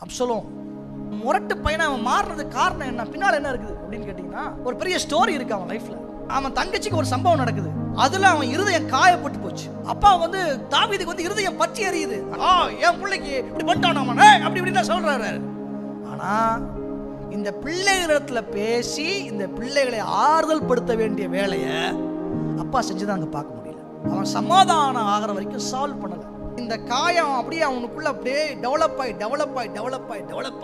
Absalom முரட்டு பையனை அவன் மாறுறதுக்கு காரணம் என்ன, பின்னால் என்ன இருக்குது அப்படின்னு கேட்டீங்கன்னா, ஒரு பெரிய ஸ்டோரி இருக்கு அவன் லைஃப்ல. அவன் தங்கச்சிக்கு ஒரு சம்பவம் நடக்குது, அதுல அவன் இருதயம் காயப்பட்டு போச்சு. அப்பா வந்து தாவீதுக்கு வந்து இருதயம் பற்றி எரியுது. என் பிள்ளைக்கு இப்படி பண்ணிட்டான் அவன் அப்படி இப்படின்னு சொல்றாரு. ஆனா இந்த பிள்ளைகளிடத்துல பேசி இந்த பிள்ளைகளை ஆறுதல் படுத்த வேண்டிய வேலையை அப்பா செஞ்சுதான் அங்க பார்க்க முடியல. அவன் சமாதானம் ஆகிற வரைக்கும் சால்வ் பண்ணல. இந்த காயம் அப்படியே அவனுக்குள்ள அப்படியே டெவலப்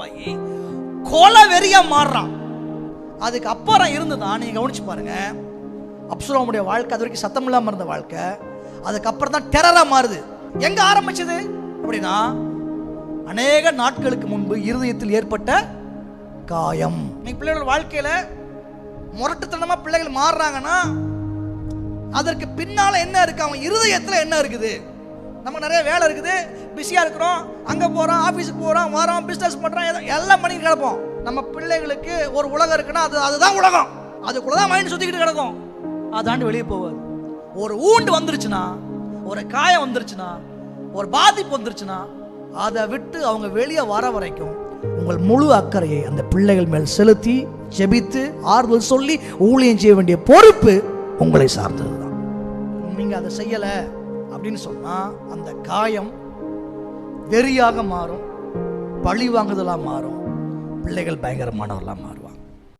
ஆகி கொலை வெறியா மாறுறான். அதுக்கு அப்புறம் இருந்துதான் நீங்க கவனிச்சு பாருங்க, அப்சலோமுடைய வாழ்க்கை அது வரைக்கும் சத்தம் இல்லாம இருந்த வாழ்க்கை அதுக்கப்புறம் தான் டெரரா மாறுது. எங்க ஆரம்பிச்சது அப்படின்னா, அநேக நாட்களுக்கு முன்பு இருதயத்தில் ஏற்பட்ட காயம். நீங்க பிள்ளைகளோட வாழ்க்கையில முரட்டுத்தனமா பிள்ளைகள் மாறுறாங்கன்னா அதற்கு பின்னால என்ன இருக்கு, அவன் இருதயத்துல என்ன இருக்குது. நமக்கு நிறைய வேலை இருக்குது, பிஸியா இருக்கிறோம், அங்க போறோம், ஆபீஸுக்கு போறோம், வரோம், பிசினஸ் பண்றோம், எல்லாம் பண்ணி கிடப்போம். நம்ம பிள்ளைகளுக்கு ஒரு உலகம் இருக்குன்னா அதுதான் உலகம், அதுக்குள்ளதான் மைண்ட் சுத்திக்கிட்டு கிடக்கும், அதாண்டு வெளியே போவாது. ஒரு ஊண்டு வந்துருச்சுன்னா, ஒரு காயம் வந்துருச்சுன்னா, ஒரு பாதிப்பு வந்துருச்சுன்னா, அதை விட்டு அவங்க வெளியே வர வரைக்கும் உங்கள் முழு அக்கறையை அந்த பிள்ளைகள் மேல் செலுத்தி ஜெபித்து ஆறுதல் சொல்லி ஊழியம் செய்ய வேண்டிய பொறுப்பு உங்களை சார்ந்ததுதான். நீங்க அதை செய்யல அப்படின்னு சொன்னா அந்த காயம் வெறியாக மாறும், பழி வாங்குதலா மாறும், பிள்ளைகள் பயங்கரமானவர்களா மாறும்.